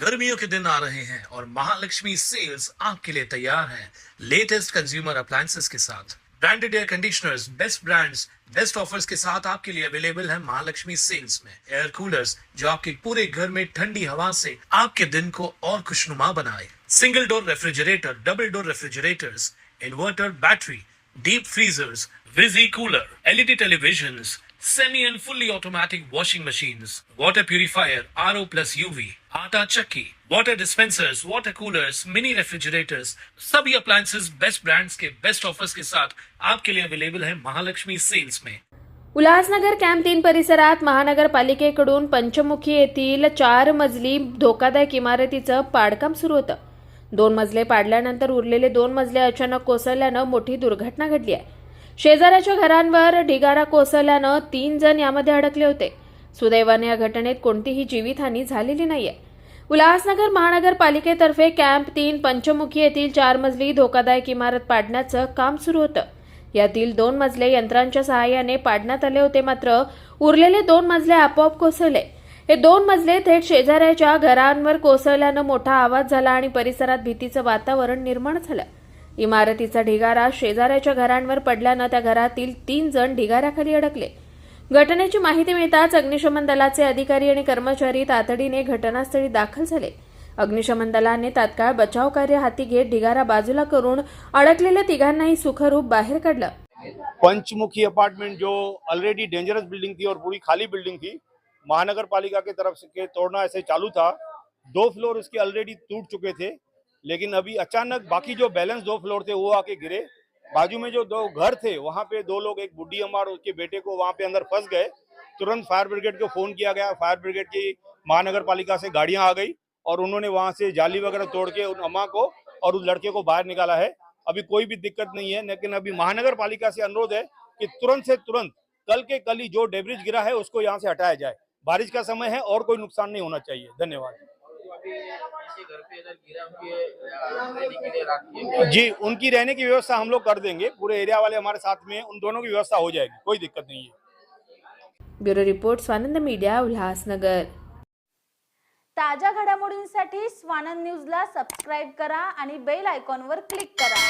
गर्मियों के दिन आ रहे हैं और महालक्ष्मी सेल्स आपके लिए तैयार है लेटेस्ट कंज्यूमर अप्लायंसेस के साथ। Branded air conditioners, best brands, best offers के साथ आपके लिए अवेलेबल है महालक्ष्मी सेल्स में। एयर कूलर्स जो आपके पूरे घर में ठंडी हवा से आपके दिन को और खुशनुमा बनाए। Single door refrigerator, double door refrigerators, inverter battery, deep freezers, विजी cooler, LED televisions, semi and fully automatic washing machines, water purifier, RO plus UV, आटा चक्की, water dispensers, water coolers, mini refrigerators, सभी appliances बेस्ट ब्रांड्स के best offers के साथ आपके लिए available है Mahalakshmi sales में। Ulhasnagar camp 3 परिसरात महानगरपालिकेकडून पंचमुखी येथील 4 मजली धोकादायक इमारतीचं पाडकाम सुरू होतं। 2 मजले पाडल्यानंतर उरलेले 2 मजले अचानक कोसळल्यानं मोठी दुर्घटना घडली आहे। शेजाऱ्याच्या घरांवर ढिगारा कोसळल्यानं 3 जण यामध्ये अडकले होते। सुदैवाने या घटनेत कोणतीही जीवितहानी झालेली नाहीये। उल्हासनगर महानगरपालिकेतर्फे कॅम्प 3 पंचमुखी येथील 4 मजली धोकादायक इमारत पाडण्याचं काम सुरू होतं। यातील 2 मजले यंत्रांच्या सहाय्याने पाडण्यात आले होते, मात्र उरलेले 2 मजले आपोआप कोसळले। हे 2 मजले थेट शेजाऱ्याच्या घरांवर कोसळल्यानं मोठा आवाज झाला आणि परिसरात भीतीचं वातावरण निर्माण झालं। इमारतीचा ढिगारा शेजाऱ्याच्या घरांवर पडल्यानं त्या घरातील 3 जण ढिगाऱ्याखाली अडकले। घटनेची माहिती मिळताच अग्निशमन दलाचे अधिकारी आणि कर्मचारी तातडीने घटनास्थळी दाखल झाले। अग्निशमन दलाने तात्काळ बचाव कार्य हाती घेत ढिगारा बाजूला करून अडकलेल्या तिघांनाही सुखरूप बाहेर काढलं। पंचमुखी अपार्टमेंट जो ऑलरेडी डेंजरस बिल्डिंग थी और पूरी खाली बिल्डिंग थी, महानगर पालिका की तरफ से तोड़ना ऐसे चालू था। 2 फ्लोर इसके ऑलरेडी टूट चुके थे, लेकिन अभी अचानक बाकी जो बैलेंस 2 फ्लोर थे वो आके गिरे। बाजू में जो 2 घर थे वहां पे 2 लोग, एक बुढ़ी अम्मा और उसके बेटे को वहां पे अंदर फंस गए। तुरंत फायर ब्रिगेड को फोन किया गया। फायर ब्रिगेड की महानगर पालिका से गाड़ियां आ गई और उन्होंने वहां से जाली वगैरह तोड़ के उन अम्मा को और उस लड़के को बाहर निकाला है। अभी कोई भी दिक्कत नहीं है, लेकिन अभी महानगर पालिका से अनुरोध है कि तुरंत से तुरंत कल के कल ही जो डेब्रिज गिरा है उसको यहाँ से हटाया जाए। बारिश का समय है और कोई नुकसान नहीं होना चाहिए। धन्यवाद। जी, उनकी रहने की व्यवस्था हम लोग कर देंगे। पूरे एरिया वाले हमारे साथ में, उन दोनों की व्यवस्था हो जाएगी, कोई दिक्कत नहीं है। Bureau report, Swanand media, Ulhasnagar. ताज्या घडामोडींसाठी स्वानंद न्यूजला सबस्क्राईब करा आणि बेल आयकॉनवर क्लिक करा।